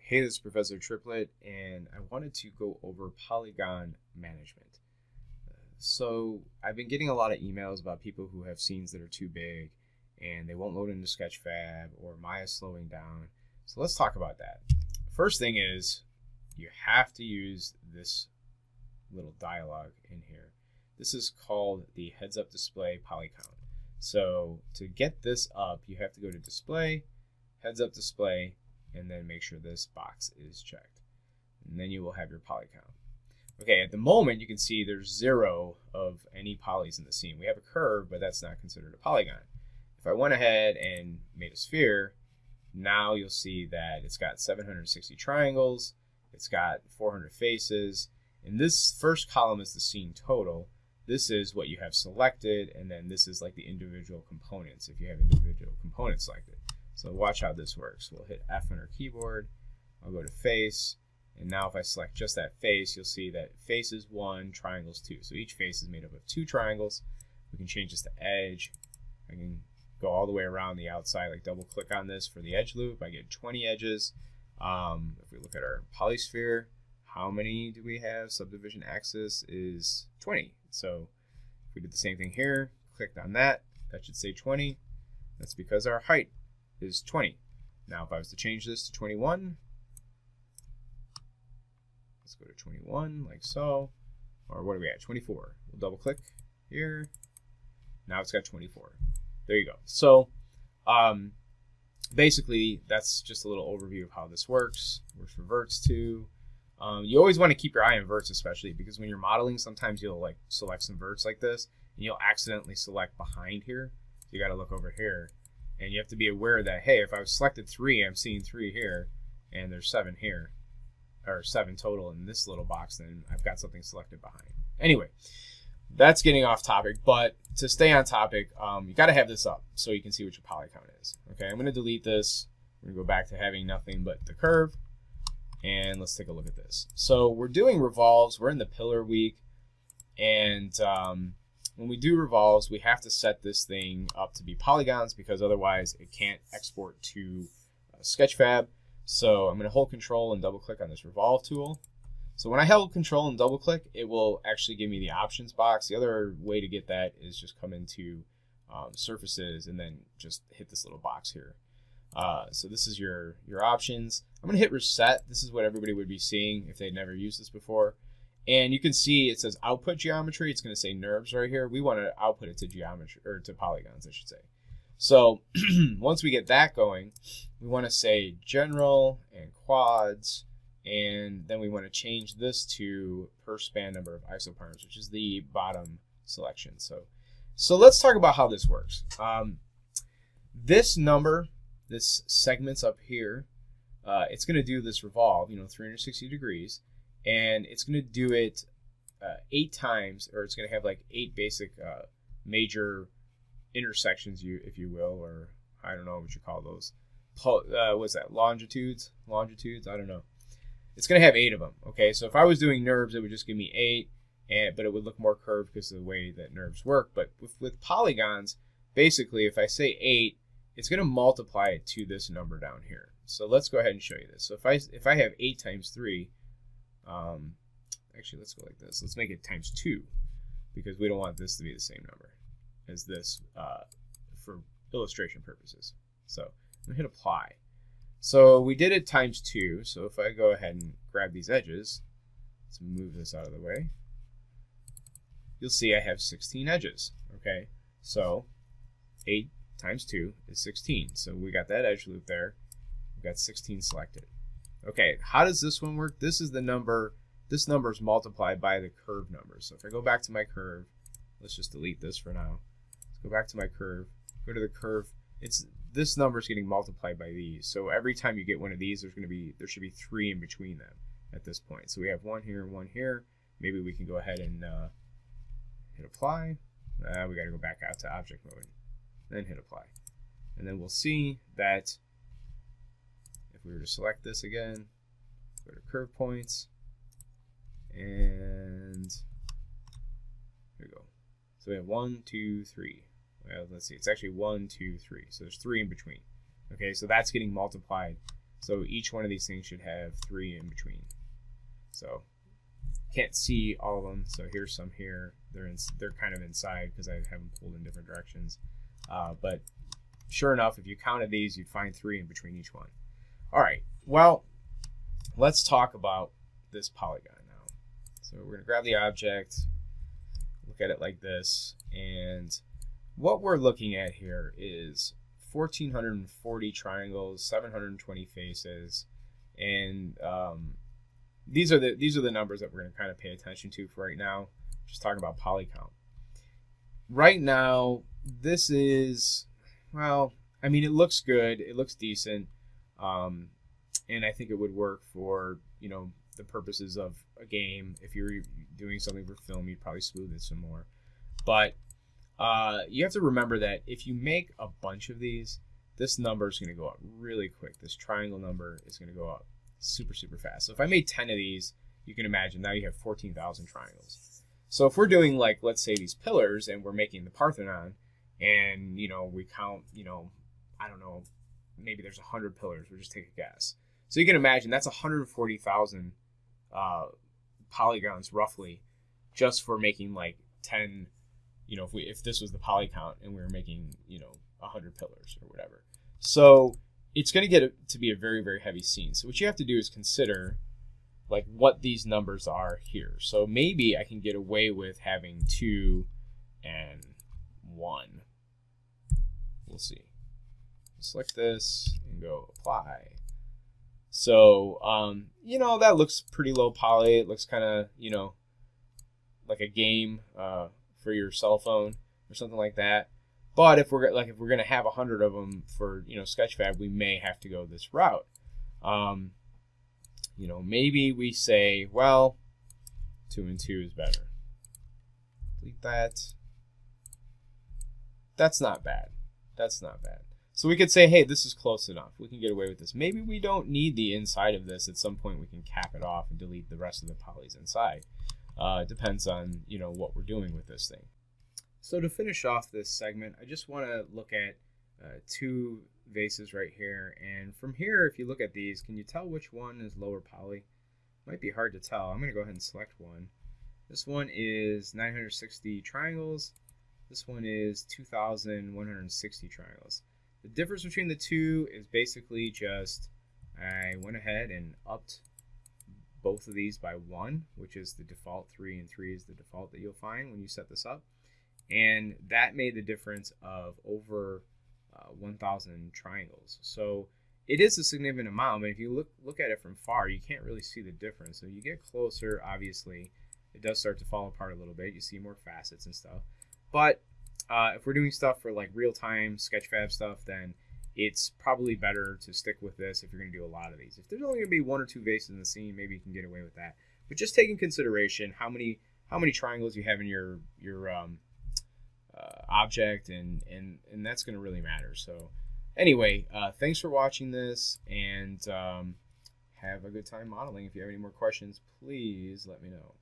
Hey, this is Professor Triplet, and I wanted to go over polygon management. So I've been getting a lot of emails about people who have scenes that are too big and they won't load into Sketchfab or Maya's slowing down. So let's talk about that. First thing is you have to use this little dialog in here. This is called the heads-up display polycount. So to get this up, you have to go to display, heads-up display, and then make sure this box is checked. And then you will have your poly count. Okay, at the moment you can see there's 0 of any polys in the scene. We have a curve, but that's not considered a polygon. If I went ahead and made a sphere, now you'll see that it's got 760 triangles, it's got 400 faces, and this first column is the scene total. This is what you have selected, and then this is like the individual components if you have individual components selected. So watch how this works. We'll hit F on our keyboard. I'll go to face. And now if I select just that face, you'll see that face is 1, triangles 2. So each face is made up of 2 triangles. We can change this to edge. I can go all the way around the outside, like double click on this for the edge loop. I get 20 edges. If we look at our polysphere, how many do we have? Subdivision axis is 20. So if we did the same thing here, clicked on that, that should say 20. That's because our height is 20. Now if I was to change this to 21, let's go to 21 like so, or what are we at, 24. We'll double click here. Now it's got 24. There you go. So basically that's just a little overview of how this works. Works for verts too. You always want to keep your eye on verts, especially because when you're modeling, sometimes you'll like select some verts like this and you'll accidentally select behind here. So you got to look over here. And you have to be aware that, hey, if I was selected 3, I'm seeing 3 here, and there's 7 here, or 7 total in this little box, then I've got something selected behind. Anyway, that's getting off topic, but to stay on topic, you got to have this up so you can see what your poly count is. Okay, I'm going to delete this. We're going to go back to having nothing but the curve, and let's take a look at this. So we're doing revolves. We're in the pillar week, and when we do revolves, we have to set this thing up to be polygons because otherwise it can't export to Sketchfab. So I'm going to hold Control and double click on this revolve tool. So when I hold Control and double click, it will actually give me the options box. The other way to get that is just come into surfaces and then just hit this little box here. So this is your options. I'm going to hit reset. This is what everybody would be seeing if they'd never used this before. And you can see it says output geometry. It's going to say NURBS right here. We want to output it to geometry, or to polygons, I should say. So once we get that going, we want to say general and quads, and then we want to change this to per span number of isoparms, which is the bottom selection. So let's talk about how this works. This number, this segments up here, it's going to do this revolve, 360 degrees. And it's going to do it 8 times, or it's going to have like 8 basic major intersections, if you will, or I don't know what you call those. What's that? Longitudes? I don't know. It's going to have 8 of them. Okay, so if I was doing NURBS, it would just give me 8, but it would look more curved because of the way that NURBS work. But with polygons, basically, if I say 8, it's going to multiply it to this number down here. So let's go ahead and show you this. So if I have 8 times 3. Actually, let's go like this. Let's make it times 2 because we don't want this to be the same number as this for illustration purposes. So I'm going to hit apply. So we did it times 2. So if I go ahead and grab these edges, let's move this out of the way. You'll see I have 16 edges. Okay, so 8 times 2 is 16. So we got that edge loop there. We've got 16 selected. Okay, how does this one work? This is the number. This number is multiplied by the curve number. So if I go back to my curve, let's just delete this for now. Let's go back to my curve. Go to the curve. This number is getting multiplied by these. So every time you get one of these, there should be 3 in between them at this point. So we have 1 here and 1 here. Maybe we can go ahead and hit apply. We got to go back out to object mode, then hit apply, and then we'll see that. If we were to select this again, go to curve points, and here we go. So we have 1, 2, 3. Well, let's see, it's actually 1, 2, 3. So there's 3 in between. Okay, so that's getting multiplied So each one of these things should have 3 in between. So can't see all of them. So here's some here. They're kind of inside because I have them pulled in different directions. But sure enough, if you counted these, you'd find 3 in between each one. All right. Well, let's talk about this polygon now. So we're going to grab the object, look at it like this, and what we're looking at here is 1,440 triangles, 720 faces, and these are the numbers that we're going to kind of pay attention to for right now. Just talking about polycount. Right now, this is, well, I mean, it looks good, it looks decent, and I think it would work for, you know, the purposes of a game. If you're doing something for film, you'd probably smooth it some more. But you have to remember that if you make a bunch of these, this number is going to go up really quick. This triangle number is going to go up super, super fast. So if I made 10 of these, you can imagine now you have 14,000 triangles. So if we're doing, like, let's say these pillars and we're making the Parthenon, and, you know, we count, you know, I don't know, maybe there's 100 pillars. We'll just take a guess. So you can imagine that's 140,000 polygons roughly, just for making like 10, you know, if this was the poly count and we were making, you know, 100 pillars or whatever. So it's going to get to be a very, very heavy scene. So what you have to do is consider like what these numbers are here. So maybe I can get away with having 2 and 1. We'll see. Select this and go apply. So, you know, that looks pretty low poly. It looks kind of, you know, like a game for your cell phone or something like that. But if we're going to have 100 of them for, you know, Sketchfab, we may have to go this route. You know, maybe we say, well, 2 and 2 is better. Delete that. That's not bad. That's not bad. So we could say, hey, this is close enough. We can get away with this. Maybe we don't need the inside of this. At some point, we can cap it off and delete the rest of the polys inside. It depends on, you know, what we're doing with this thing. So to finish off this segment, I just want to look at 2 vases right here. And from here, if you look at these, can you tell which one is lower poly? Might be hard to tell. I'm going to go ahead and select one. This one is 960 triangles. This one is 2,160 triangles. The difference between the two is basically just I went ahead and upped both of these by 1, which is the default 3, and 3 is the default that you'll find when you set this up. And that made the difference of over 1,000 triangles. So it is a significant amount, but if you look at it from far, you can't really see the difference. So you get closer, obviously, it does start to fall apart a little bit. You see more facets and stuff. But if we're doing stuff for like real-time Sketchfab stuff, then it's probably better to stick with this if you're going to do a lot of these. If there's only going to be 1 or 2 vases in the scene, maybe you can get away with that. But just take in consideration how many triangles you have in your object, and that's going to really matter. So anyway, thanks for watching this, and have a good time modeling. If you have any more questions, please let me know.